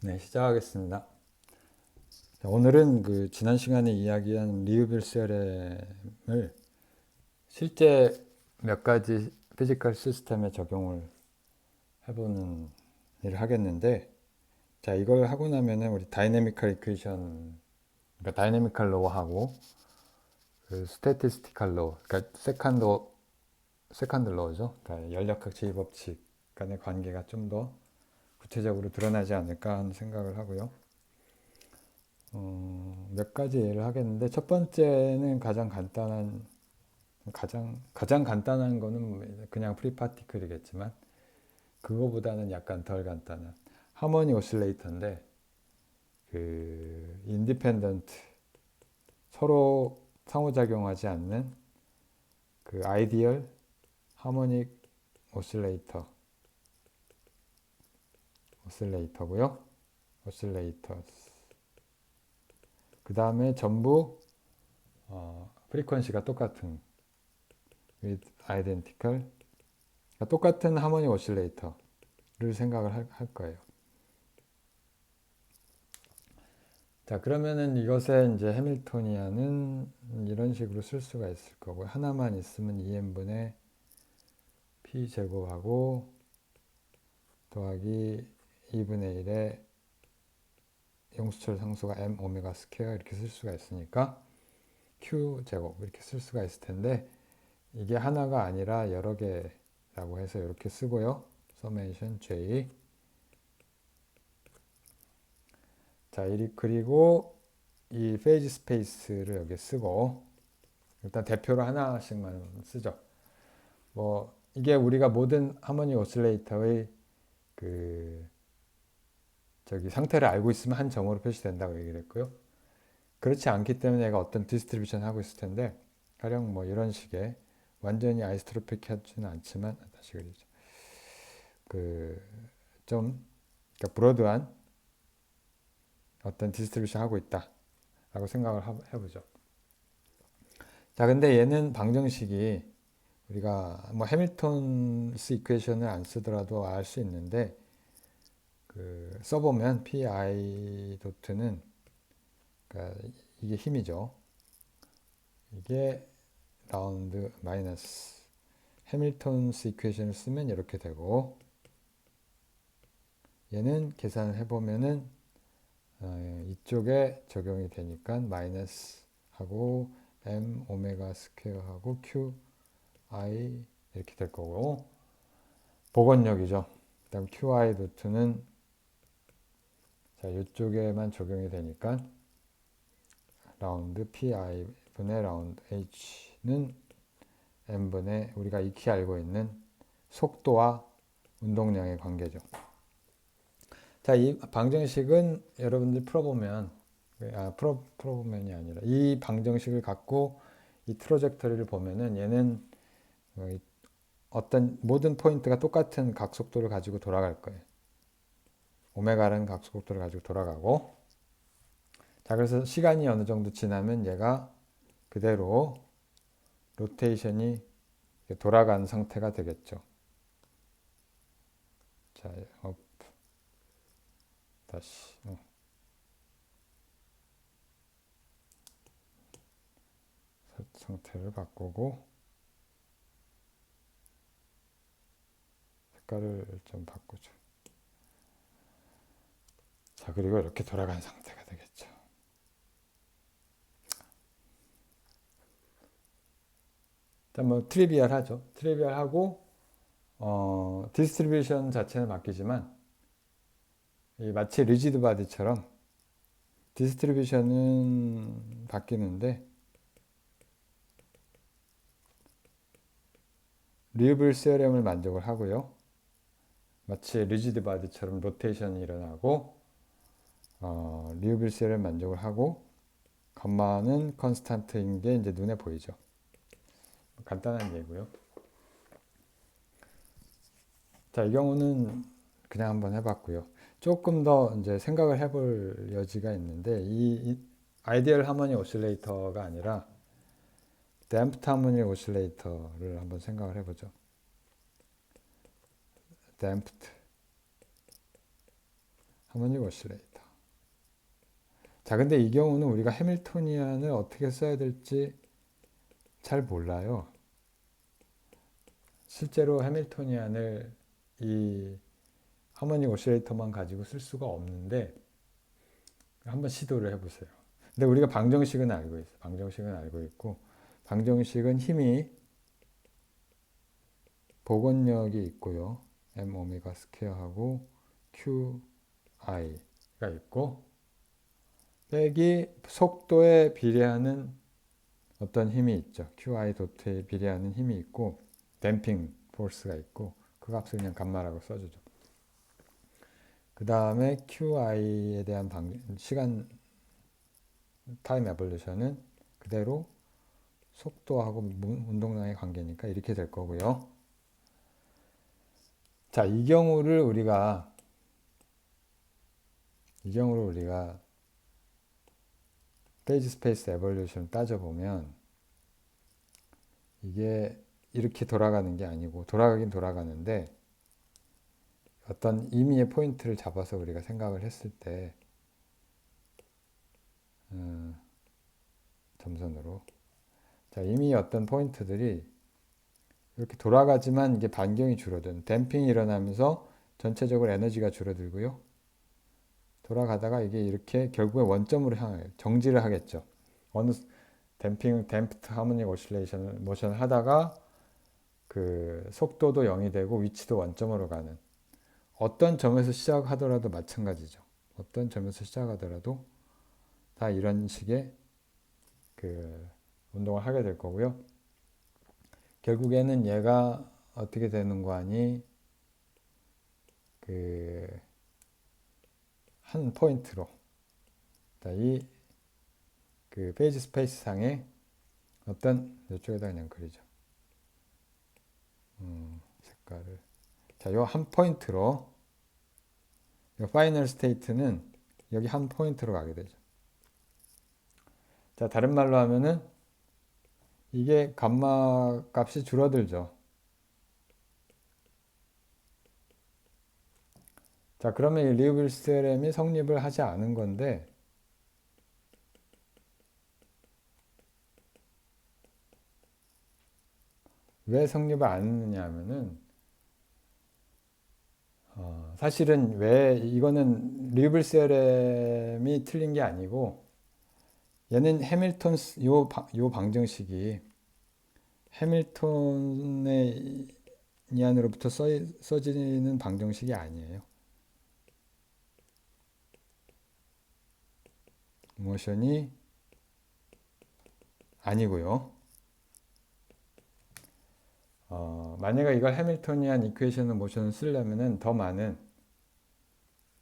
네, 시작하겠습니다. 자, 오늘은 지난 시간에 이야기한 리우빌 CRM을 실제 몇 가지 피지컬 시스템에 적용을 해보는 일을 하겠는데, 자, 이걸 하고 나면은 우리 다이내미컬 이퀘이션, 그러니까 다이내미컬 로하고 스태티스티컬 로, 그러니까 세컨드 로죠. 그러니까 연력학 제의법칙 간의 관계가 좀 더 구체적으로 드러나지 않을까 하는 생각을 하고요. 몇 가지 예를 하겠는데, 첫 번째는 가장 간단한 거는 그냥 프리파티클이겠지만, 그거보다는 약간 덜 간단한 하모니 오실레이터인데, 인디펜던트, 서로 상호작용하지 않는 아이디얼 하모닉 오실레이터, 오실레이터고요. 오실레이터. 그 다음에 전부 프리퀀시가 똑같은 with identical, 그러니까 똑같은 하모니 오실레이터를 생각을 할 거예요. 자, 그러면은 이것에 이제 해밀토니안은 이런 식으로 쓸 수가 있을 거고, 하나만 있으면 2n분의 p 제곱하고 더하기 2분의 1의 용수철 상수가 m 오메가 스퀘어 이렇게 쓸 수가 있으니까 q 제곱 이렇게 쓸 수가 있을 텐데, 이게 하나가 아니라 여러 개라고 해서 이렇게 쓰고요. 서메이션 j. 자, 그리고 이 페이지 스페이스를 여기 쓰고, 일단 대표로 하나씩만 쓰죠. 뭐 이게 우리가 모든 하모니 오실레이터의 그 상태를 알고 있으면 한 점으로 표시된다고 얘기를 했고요. 그렇지 않기 때문에 얘가 어떤 디스트리뷰션 하고 있을 텐데, 가령 뭐 이런 식의 완전히 아이스트로픽하지는 않지만, 다시 그리죠. 좀 그러니까 브로드한 어떤 디스트리뷰션 하고 있다라고 생각을 해보죠. 자, 근데 얘는 방정식이 우리가 뭐 해밀턴스 이퀘이션을 안 쓰더라도 알 수 있는데, 써보면 pi 도트는, 그러니까 이게 힘이죠. 이게 라운드 마이너스 해밀턴스 이퀘이션을 쓰면 이렇게 되고, 얘는 계산을 해보면은 이쪽에 적용이 되니까 마이너스 하고 m 오메가 스퀘어 하고 q i 이렇게 될 거고, 복원력이죠. 그다음 qi 도트는 자, 이쪽에만 적용이 되니까 라운드 pi 분의 라운드 h는 m분의 우리가 익히 알고 있는 속도와 운동량의 관계죠. 자, 이 방정식은 여러분들 풀어보면, 풀어보면이 아니라 이 방정식을 갖고 이 트로젝터리를 보면은 얘는 어떤 모든 포인트가 똑같은 각속도를 가지고 돌아갈 거예요. 오메가라는 각속도를 가지고 돌아가고, 자, 그래서 시간이 어느 정도 지나면 얘가 그대로 로테이션이 돌아간 상태가 되겠죠. 자, 다시 상태를 바꾸고 색깔을 좀 바꾸죠. 자, 그리고 이렇게 돌아간 상태가 되겠죠. 일단 뭐 트리비얼하죠. 트리비얼하고 디스트리뷰션 자체는 바뀌지만, 마치 리지드 바디처럼 디스트리뷰션은 바뀌는데 리우빌 세어렘을 만족을 하고요. 마치 리지드 바디처럼 로테이션이 일어나고 리우빌 세어렘 만족을 하고, 감마는 컨스탄트인 게 이제 눈에 보이죠. 간단한 예고요. 자, 이 경우는 그냥 한번 해봤고요. 조금 더 이제 생각을 해볼 여지가 있는데, 이 아이디얼 하모니 오실레이터가 아니라 댐프트 하모니 오실레이터를 한번 생각을 해보죠. 댐프트 하모닉 오실레이터. 자, 근데 이 경우는 우리가 해밀토니안을 어떻게 써야 될지 잘 몰라요. 실제로 해밀토니안을 이 하모닉 오실레이터만 가지고 쓸 수가 없는데 한번 시도를 해보세요. 근데 우리가 방정식은 알고 있어요. 방정식은 알고 있고 방정식은 힘이 복원력이 있고요. m 오메가 스퀘어하고 q i가 있고 빼기 속도에 비례하는 어떤 힘이 있죠. qi 도트에 비례하는 힘이 있고 댐핑 포스가 있고 그 값을 그냥 감마라고 써주죠. 그 다음에 QI에 대한 시간 타임 에볼루션은 그대로 속도하고 운동량의 관계니까 이렇게 될 거고요. 자, 이 경우를 우리가 페이지 스페이스 에볼루션 따져보면 이게 이렇게 돌아가는 게 아니고 돌아가긴 돌아가는데 어떤 임의의 포인트를 잡아서 우리가 생각을 했을 때 점선으로 자, 이미 어떤 포인트들이 이렇게 돌아가지만 이게 반경이 줄어든 댐핑이 일어나면서 전체적으로 에너지가 줄어들고요. 돌아가다가 이게 이렇게 결국에 원점으로 향해 정지를 하겠죠. 어느 댐프트 하모닉 오실레이션을 모션을 하다가 그 속도도 0이 되고 위치도 원점으로 가는 어떤 점에서 시작하더라도 마찬가지죠. 어떤 점에서 시작하더라도 다 이런 식의 그 운동을 하게 될 거고요. 결국에는 얘가 어떻게 되는 거 아니 그 한 포인트로 이 그 페이지 스페이스 상에 어떤 이쪽에다 그냥 그리죠. 색깔을 자, 요 한 포인트로 요 파이널 스테이트는 여기 한 포인트로 가게 되죠. 자, 다른 말로 하면은 이게 감마 값이 줄어들죠. 자, 그러면 이 리우빌 스테레움이 성립을 하지 않은 건데 왜 성립을 안 했느냐 하면은 사실은 왜 이거는 리우빌 스테레움이 틀린 게 아니고 얘는 해밀턴 요 방정식이 해밀턴의 이안으로부터 써지는 방정식이 아니에요. 모션이 아니고요. 만약에 이걸 해밀토니안 이퀘이션의 모션을 쓰려면은 더 많은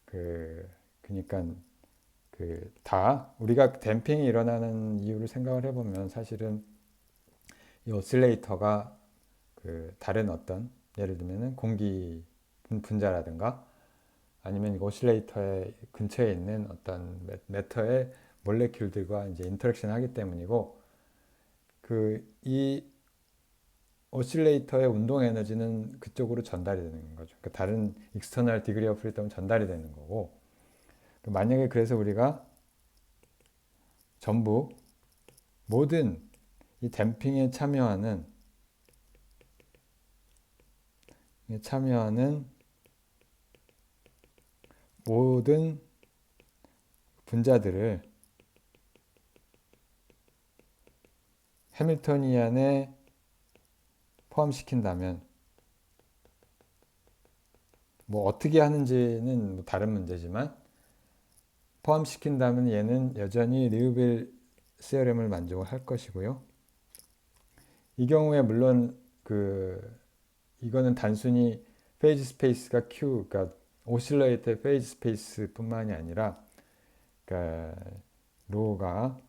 그러니까 다 우리가 댐핑이 일어나는 이유를 생각을 해보면 사실은 이 오실레이터가 다른 어떤 예를 들면은 공기 분자라든가 아니면 오실레이터의 근처에 있는 어떤 매터의 몰레큘들과 이제 인터랙션 하기 때문이고 이 오실레이터의 운동 에너지는 그쪽으로 전달이 되는 거죠. 그러니까 다른 익스터널 디그리 오브 프리덤은 전달이 되는 거고 만약에 그래서 우리가 전부 모든 이 댐핑에 참여하는 모든 분자들을 해밀토니안에 포함시킨다면 뭐 어떻게 하는지는 뭐 다른 문제지만 포함시킨다면 얘는 여전히 리우빌 시어렘을 만족을 할 것이고요. 이 경우에 물론 이거는 단순히 페이지 스페이스가 Q, 그러니까 오실레이터의 페이지 스페이스뿐만이 아니라 그러니까 로가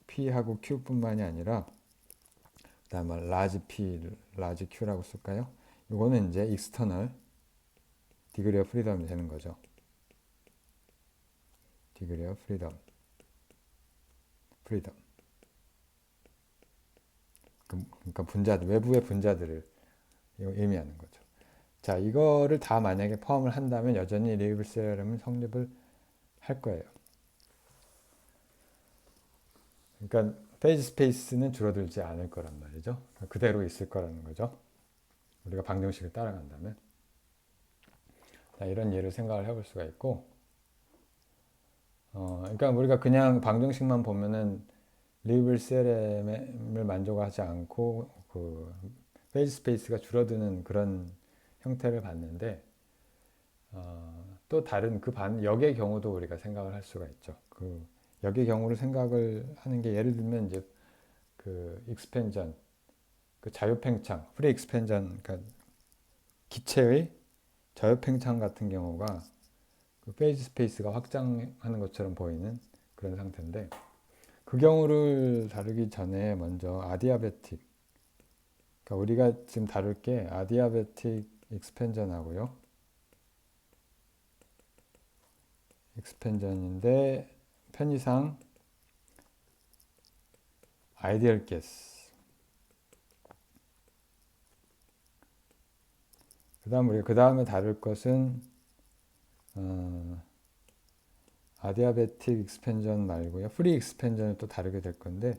P하고 Q뿐만이 아니라 그다음에 라지 P, 라지 Q라고 쓸까요? 이거는 이제 익스터널 디그리 오브 프리덤이 되는 거죠. 디그리 오브 프리덤. 그러니까 외부의 분자들을 의미하는 거죠. 자, 이거를 다 만약에 포함을 한다면 여전히 리뷰 CRM은 성립을 할 거예요. 그러니까 페이지 스페이스는 줄어들지 않을 거란 말이죠. 그대로 있을 거라는 거죠. 우리가 방정식을 따라간다면. 자, 이런 예를 생각을 해볼 수가 있고, 그러니까 우리가 그냥 방정식만 보면은 리뷰 CRM을 만족하지 않고 그 페이지 스페이스가 줄어드는 그런 형태를 봤는데, 또 다른 그 역의 경우도 우리가 생각을 할 수가 있죠. 그 역의 경우를 생각을 하는 게 예를 들면 이제 그 익스펜전, 그 자유팽창, 프리 익스펜전, 그러니까 기체의 자유팽창 같은 경우가 그 페이지 스페이스가 확장하는 것처럼 보이는 그런 상태인데, 그 경우를 다루기 전에 먼저 아디아베틱, 그러니까 우리가 지금 다룰 게 아디아베틱 익스펜전하고요. 익스펜전인데 편의상 아이디얼 게스. 그다음 우리가 그 다음에 다룰 것은 아디아베틱 익스펜전 말고요. 프리 익스펜전을 또 다루게 될 건데,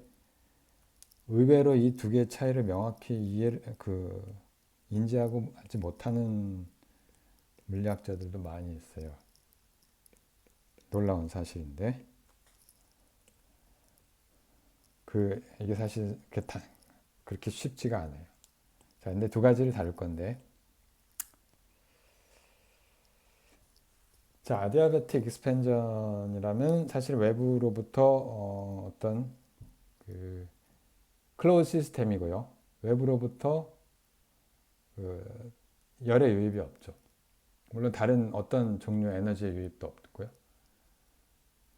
의외로 이 두 개의 차이를 명확히 인지하고 하지 못하는 물리학자들도 많이 있어요. 놀라운 사실인데, 이게 사실 그렇게 쉽지가 않아요. 자, 근데 두 가지를 다룰 건데, 자, 아디아베틱 익스펜전이라면 사실 외부로부터 어떤 그 클로즈 시스템이고요. 외부로부터 그 열의 유입이 없죠. 물론 다른 어떤 종류의 에너지의 유입도 없고요.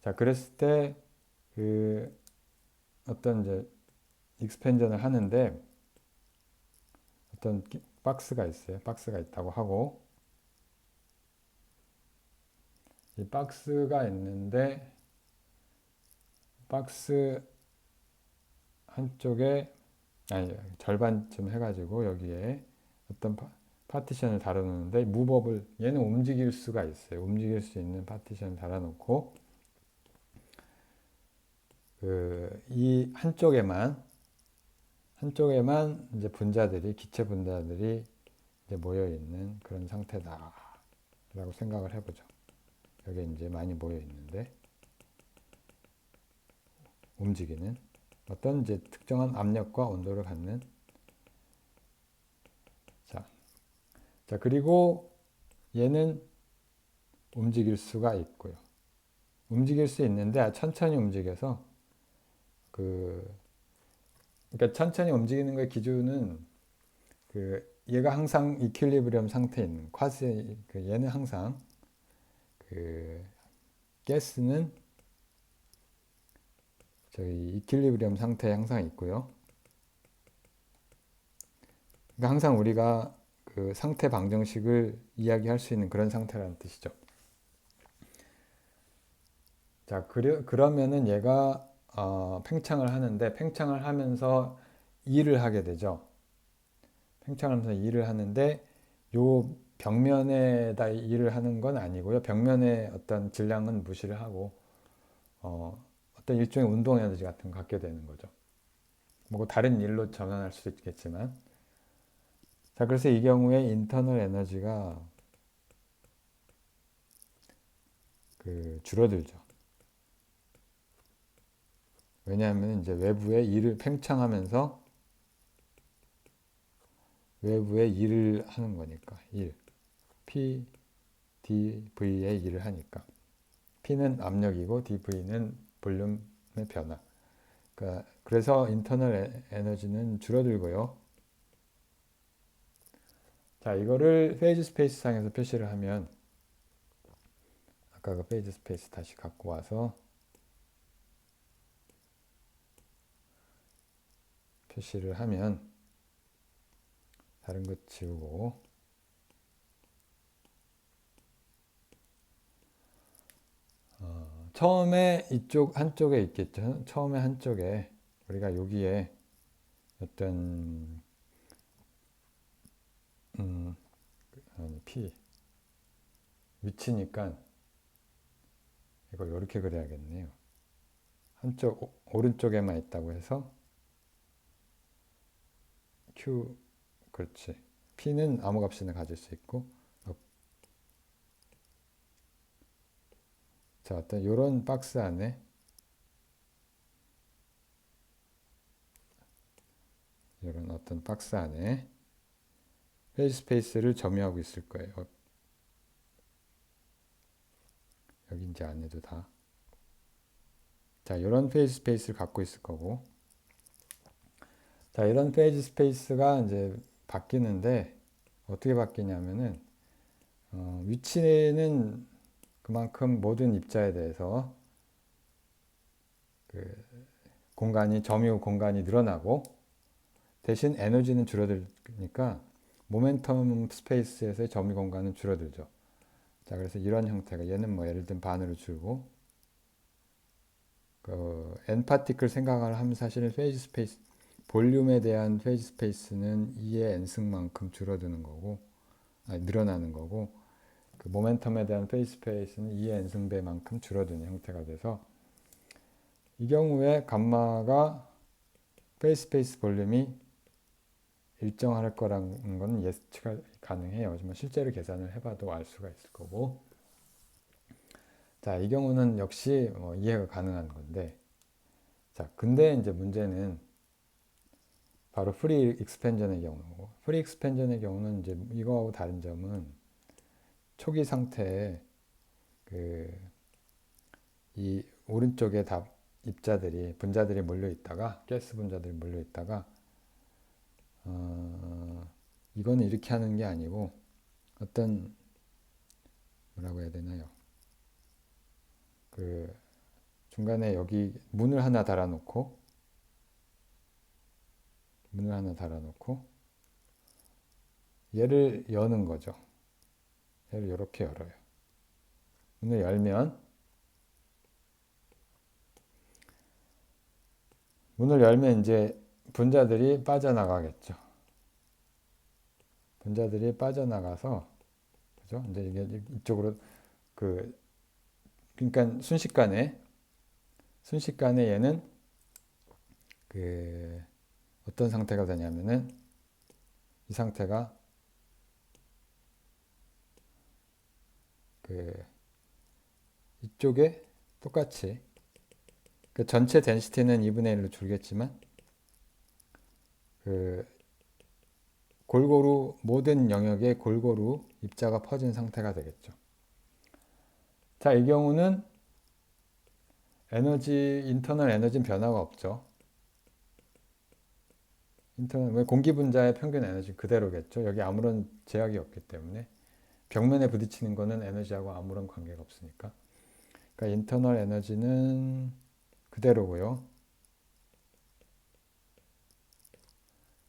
자, 그랬을 때 그 어떤 이제 익스펜전을 하는데 어떤 박스가 있어요. 박스가 있다고 하고, 이 박스가 있는데 박스 한쪽에 아니 절반쯤 해가지고 여기에 어떤 파티션을 달아놓는데 무법을 얘는 움직일 수가 있어요. 움직일 수 있는 파티션을 달아놓고 이 한쪽에만 이제 기체 분자들이 이제 모여 있는 그런 상태다라고 생각을 해보죠. 여기 이제 많이 모여 있는데 움직이는 어떤 이제 특정한 압력과 온도를 갖는. 자, 그리고 얘는 움직일 수가 있고요. 움직일 수 있는데 천천히 움직여서 그러니까 천천히 움직이는 거의 기준은 얘가 항상 이퀄리브리엄 상태에 있는 얘는 항상 가스는 저희 이퀄리브리엄 상태에 항상 있고요. 그러니까 항상 우리가 그 상태 방정식을 이야기할 수 있는 그런 상태라는 뜻이죠. 자, 그러면은 얘가 팽창을 하는데 팽창을 하면서 일을 하게 되죠. 팽창을 하면서 일을 하는데 요 벽면에다 일을 하는 건 아니고요. 벽면의 어떤 질량은 무시를 하고 어떤 일종의 운동 에너지 같은 거 갖게 되는 거죠. 뭐 다른 일로 전환할 수도 있겠지만, 자, 그래서 이 경우에 인터널 에너지가 줄어들죠. 왜냐하면 이제 외부에 일을 팽창하면서 외부에 일을 하는 거니까 P, dV의 일을 하니까 P는 압력이고 dV는 볼륨의 변화. 그래서 인터널 에너지는 줄어들고요. 자, 이거를 페이지 스페이스 상에서 표시를 하면 아까 그 페이지 스페이스 다시 갖고 와서 표시를 하면 다른 거 지우고 처음에 이쪽 한쪽에 있겠죠. 처음에 한쪽에 우리가 여기에 어떤 아니 P 위치니까 이걸 이렇게 그려야겠네요. 한쪽 오른쪽에만 있다고 해서 Q 그렇지. P는 아무 값이나 가질 수 있고 자 어떤 이런 박스 안에 이런 어떤 박스 안에 페이지 스페이스를 점유하고 있을 거예요. 여기 이제 안에도 다. 자, 이런 페이지 스페이스를 갖고 있을 거고. 자, 이런 페이지 스페이스가 이제 바뀌는데 어떻게 바뀌냐면은 위치는 그만큼 모든 입자에 대해서 그 공간이 점유 공간이 늘어나고 대신 에너지는 줄어들니까 모멘텀 스페이스에서의 점유 공간은 줄어들죠. 자, 그래서 이런 형태가 얘는 뭐 예를 들면 반으로 줄고 그 n 파티클 생각을 하면 사실은 페이지 스페이스 볼륨에 대한 페이지 스페이스는 2의 n승만큼 줄어드는 거고 아니, 늘어나는 거고 그 모멘텀에 대한 페이지 스페이스는 2의 n승배만큼 줄어드는 형태가 돼서 이 경우에 감마가 페이지 스페이스 볼륨이 일정할 거라는 건 예측가 가능해요. 하지만 실제로 계산을 해봐도 알 수가 있을 거고 자, 이 경우는 역시 이해가 가능한 건데 자, 근데 이제 문제는 바로 프리 익스펜전의 경우고 프리 익스펜전의 경우는 이제 이거하고 다른 점은 초기 상태에 이 오른쪽에 다 입자들이 분자들이 몰려 있다가 가스 분자들이 몰려 있다가 이거는 이렇게 하는 게 아니고 어떤 뭐라고 해야 되나요? 그 중간에 여기 문을 하나 달아놓고 얘를 여는 거죠. 얘를 이렇게 열어요. 문을 열면 이제 분자들이 빠져나가겠죠. 분자들이 빠져나가서 그죠? 이제 이게 이쪽으로 그러니까 순식간에 얘는 어떤 상태가 되냐면은 이 상태가 이쪽에 똑같이 그 전체 덴시티는 2분의 1로 줄겠지만 골고루 모든 영역에 골고루 입자가 퍼진 상태가 되겠죠. 자, 이 경우는 인터널 에너지는 변화가 없죠. 공기 분자의 평균 에너지 그대로겠죠. 여기 아무런 제약이 없기 때문에 벽면에 부딪히는 거는 에너지하고 아무런 관계가 없으니까. 그러니까 인터널 에너지는 그대로고요.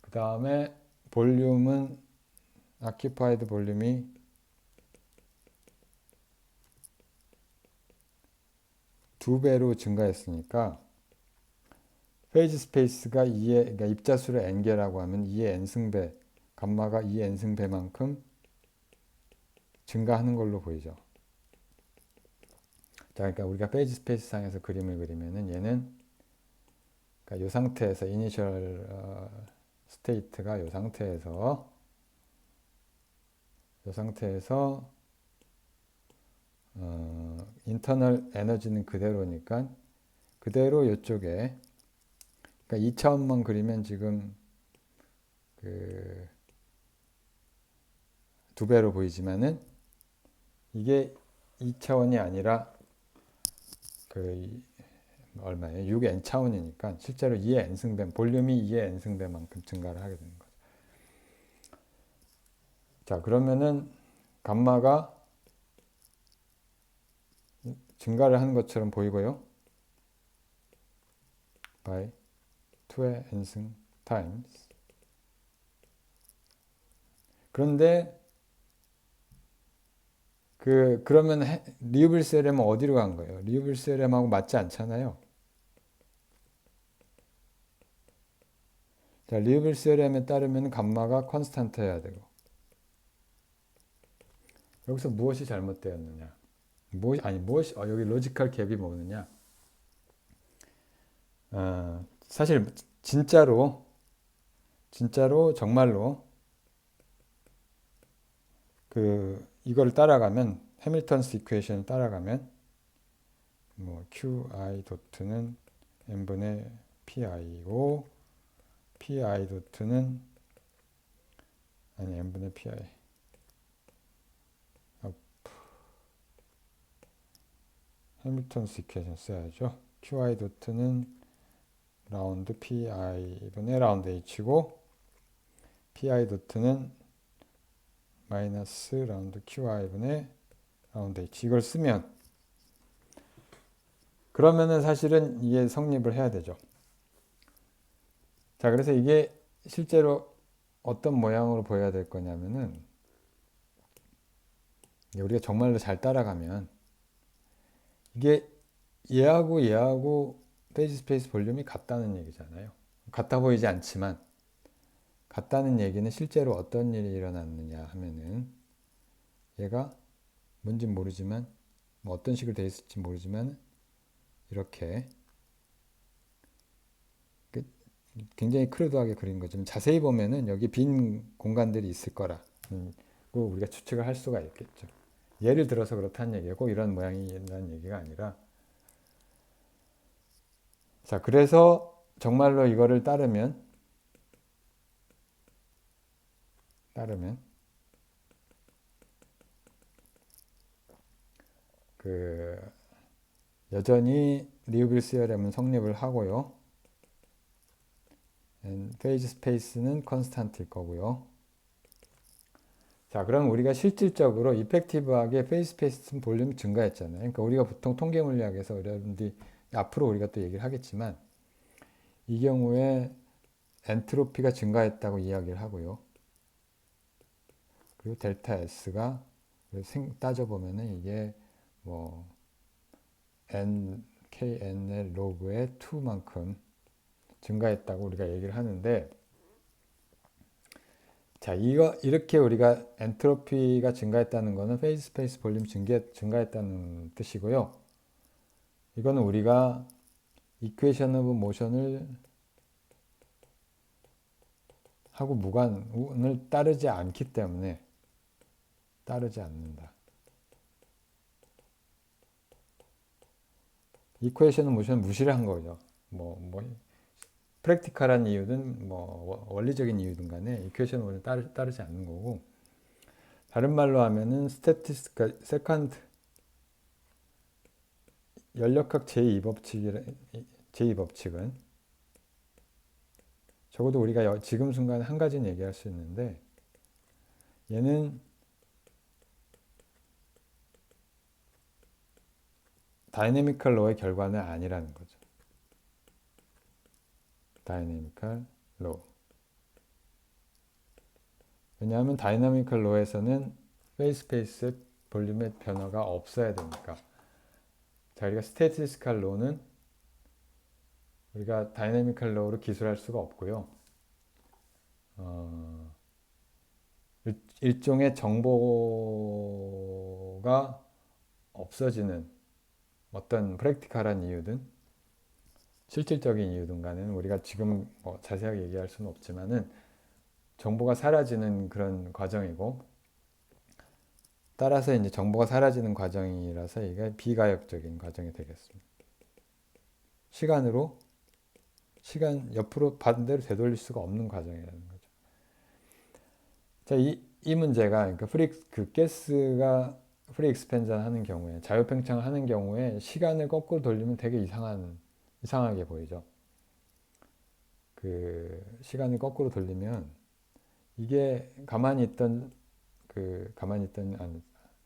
그 다음에 볼륨은 occupied 볼륨이 두 배로 증가했으니까 페이지 스페이스가 그러니까 입자 수를 n개라고 하면 2의 n승배, 감마가 2의 n승배만큼 증가하는 걸로 보이죠. 자, 그러니까 우리가 페이지 스페이스 상에서 그림을 그리면은 얘는 그러니까 이 상태에서 이니셜 스테이트가 이 상태에서 인터널 에너지는 그대로니까 그대로 이쪽에 그러니까 2차원만 그리면 지금 두 배로 보이지만은 이게 2차원이 아니라 얼마예요? 6의 n차원이니까 실제로 2의 n승배, 볼륨이 2의 n승배만큼 증가를 하게 되는 거죠. 자, 그러면은 감마가 증가를 하는 것처럼 보이고요. by 2의 n승 times. 그런데 그러면 리우빌 세렘은 어디로 간 거예요? 리우빌 세렘하고 맞지 않잖아요. 자, 리우빌 세렘에 따르면 감마가 컨스탄트여야 되고 여기서 무엇이 잘못되었느냐? 무엇이 여기 로지컬 갭이 뭐느냐? 사실 진짜로 정말로 이걸 따라가면 해밀턴스 이퀘이션을 따라가면 뭐 qi 도트는 n분의 pi고 pi 도트는 n분의 pi 해밀턴스 이퀘이션 써야죠. qi 도트는 라운드 pi분의 라운드 h고 pi 도트는 마이너스 라운드 qi분의 라운드 h. 이걸 쓰면 그러면은 사실은 이게 성립을 해야 되죠. 자, 그래서 이게 실제로 어떤 모양으로 보여야 될 거냐면은 우리가 정말로 잘 따라가면 이게 얘하고 페이지 스페이스 볼륨이 같다는 얘기잖아요. 같아 보이지 않지만 같다는 얘기는 실제로 어떤 일이 일어났느냐 하면은 얘가 뭔지 모르지만 뭐 어떤 식으로 되어 있을지 모르지만 이렇게 굉장히 크루드하게 그린 거지만 자세히 보면은 여기 빈 공간들이 있을 거라고 우리가 추측을 할 수가 있겠죠. 예를 들어서 그렇다는 얘기가 꼭 이런 모양이라는 얘기가 아니라, 자, 그래서 정말로 이거를 따르면 여전히 리우빌 시어렘은 성립을 하고요. 페이지 스페이스는 컨스탄트일 거고요. 자, 그럼 우리가 실질적으로 이펙티브하게 페이지 스페이스 볼륨이 증가했잖아요. 그러니까 우리가 보통 통계 물리학에서 여러분들이 앞으로 우리가 또 얘기를 하겠지만 이 경우에 엔트로피가 증가했다고 이야기를 하고요. 그리고 델타 S가 따져보면은 이게 뭐 KNL 로그의 2만큼 증가했다고 우리가 얘기를 하는데, 자, 이렇게 우리가 엔트로피가 증가했다는 거는 페이지 스페이스 볼륨 증가했다는 뜻이고요. 이거는 우리가 이퀘이션 오브 모션을 하고 무관을 따르지 않는다. 이퀘이션 오브 모션을 무시를 한 거죠. 프랙티컬한 이유든 원리적인 이유든 간에 이퀘이션 오브 모션을 따르지 않는 거고, 다른 말로 하면은 스태티스티컬 세컨드 연력학 제2법칙은 적어도 우리가 지금 순간 한 가지는 얘기할 수 있는데, 얘는 다이내미컬 로의 결과는 아니라는 거죠. 다이내미컬 로. 왜냐하면 다이내미컬 로에서는 페이지 스페이스 볼륨의 변화가 없어야 되니까. 자, 우리가 스태티스티컬 로는 우리가 다이내미컬 로우로 기술할 수가 없고요. 일종의 정보가 없어지는 어떤 프랙티컬한 이유든 실질적인 이유든 간에는 우리가 지금 자세하게 얘기할 수는 없지만은 정보가 사라지는 그런 과정이고, 따라서 이제 정보가 사라지는 과정이라서 이게 비가역적인 과정이 되겠습니다. 시간 옆으로 반대로 되돌릴 수가 없는 과정이라는 거죠. 자, 이 문제가 그러니까 가스가 프리 익스펜전 하는 경우에, 자유팽창을 하는 경우에 시간을 거꾸로 돌리면 되게 이상하게 보이죠. 시간을 거꾸로 돌리면 이게 가만히 있던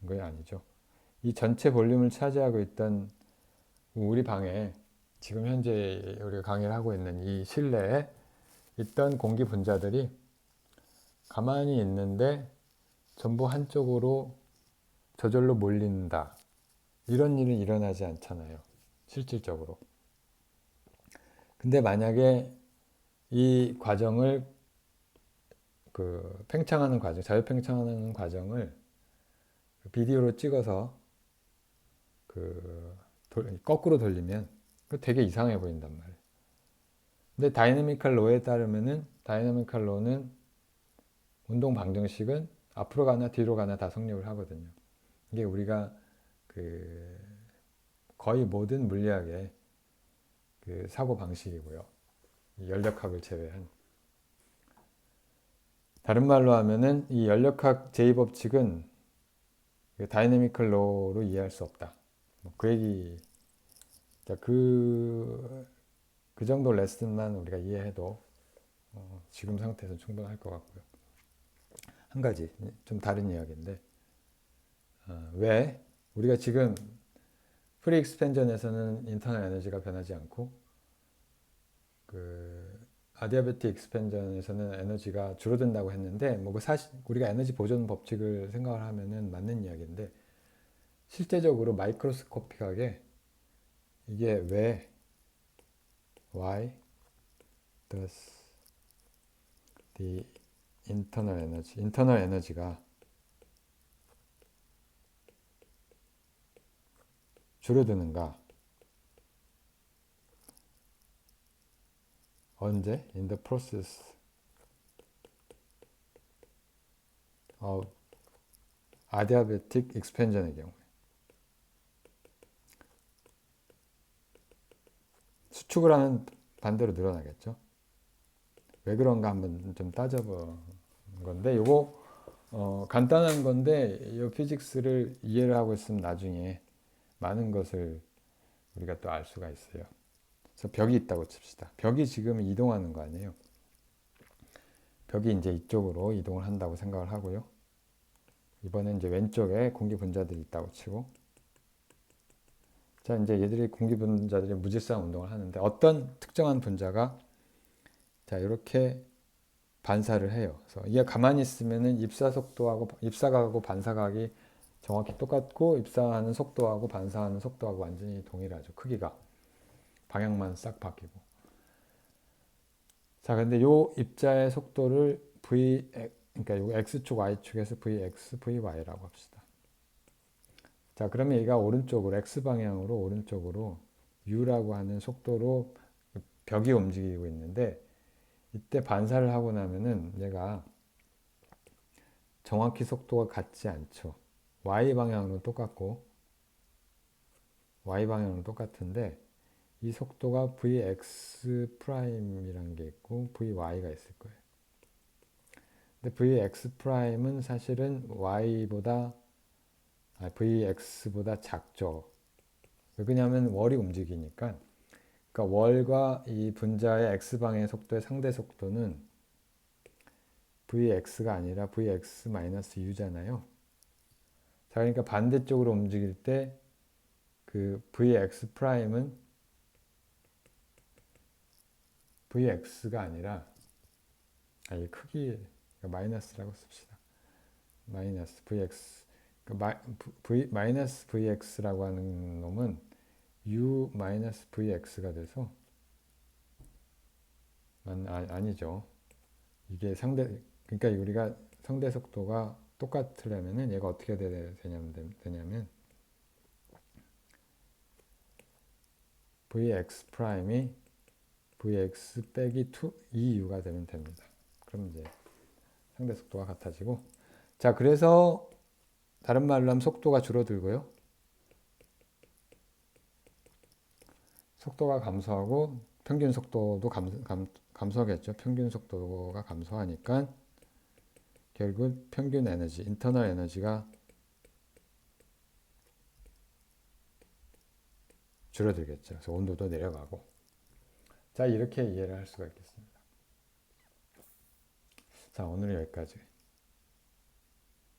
게 아니죠. 이 전체 볼륨을 차지하고 있던 우리 방에 지금 현재 우리가 강의를 하고 있는 이 실내에 있던 공기 분자들이 가만히 있는데 전부 한쪽으로 저절로 몰린다. 이런 일은 일어나지 않잖아요. 실질적으로. 근데 만약에 이 과정을 자유팽창하는 과정을 비디오로 찍어서 거꾸로 돌리면 되게 이상해 보인단 말이에요. 근데 다이내미컬 로에 따르면은 다이내미컬 로는 운동 방정식은 앞으로 가나 뒤로 가나 다 성립을 하거든요. 이게 우리가 거의 모든 물리학의 사고 방식이고요. 연력학을 제외한. 다른 말로 하면은 이 연력학 제2법칙은 다이내미컬 로로 이해할 수 없다. 그 얘기. 그 정도 레슨만 우리가 이해해도 지금 상태에서 충분할 것 같고요. 한 가지 좀 다른 이야기인데 왜 우리가 지금 프리 익스펜전에서는 인터널 에너지가 변하지 않고 아디아베틱 익스펜전에서는 에너지가 줄어든다고 했는데 사실 우리가 에너지 보존 법칙을 생각을 하면은 맞는 이야기인데 실제적으로 마이크로스코픽하게 이게 왜 why does the internal 에너지가 줄어드는가? 언제? In the process of adiabatic expansion의 경우에 수축을 하면 반대로 늘어나겠죠. 왜 그런가 한번 좀 따져본 건데 요거 간단한 건데 이 피직스를 이해를 하고 있으면 나중에 많은 것을 우리가 또 알 수가 있어요. 그래서 벽이 있다고 칩시다. 벽이 지금 이동하는 거 아니에요. 벽이 이제 이쪽으로 이동을 한다고 생각을 하고요. 이번엔 이제 왼쪽에 공기 분자들이 있다고 치고, 자 이제 얘들이 공기 분자들이 무질서한 운동을 하는데 어떤 특정한 분자가 자 이렇게 반사를 해요. 그래서 이게 가만히 있으면은 입사 속도하고 입사각하고 반사각이 정확히 똑같고 입사하는 속도하고 반사하는 속도하고 완전히 동일하죠. 크기가 방향만 싹 바뀌고. 자 근데 요 입자의 속도를 그러니까 요 x축 y축에서 vx, vy라고 합시다. 자 그러면 얘가 오른쪽으로 x 방향으로 오른쪽으로 u라고 하는 속도로 벽이 움직이고 있는데 이때 반사를 하고 나면은 얘가 정확히 속도가 같지 않죠. y 방향으로 똑같고 y 방향으로 똑같은데 이 속도가 vx 프라임이라는 게 있고 vy가 있을 거예요. 근데 vx 프라임은 사실은 vx보다 작죠. 왜냐하면 월이 움직이니까. 그러니까 월과 이 분자의 x방의 속도의 상대 속도는 vx가 아니라 vx-u잖아요. 자, 그러니까 반대쪽으로 움직일 때 그 vx 프라임은 vx가 아니라 이 크기 마이너스라고 씁시다. 마이너스 vx 마이너스 vx라고 하는 놈은 u 마이너스 vx가 돼서 아니죠. 이게 그러니까 우리가 상대 속도가 똑같으려면은 얘가 어떻게 되냐면 vx 프라임이 vx 빼기 2u가 되면 됩니다. 그럼 이제 상대 속도가 같아지고, 자 그래서 다른 말로 하면 속도가 줄어들고요. 속도가 감소하고 평균 속도도 감소하겠죠. 평균 속도가 감소하니까 결국 평균 에너지, 인터널 에너지가 줄어들겠죠. 그래서 온도도 내려가고. 자, 이렇게 이해를 할 수가 있겠습니다. 자, 오늘은 여기까지.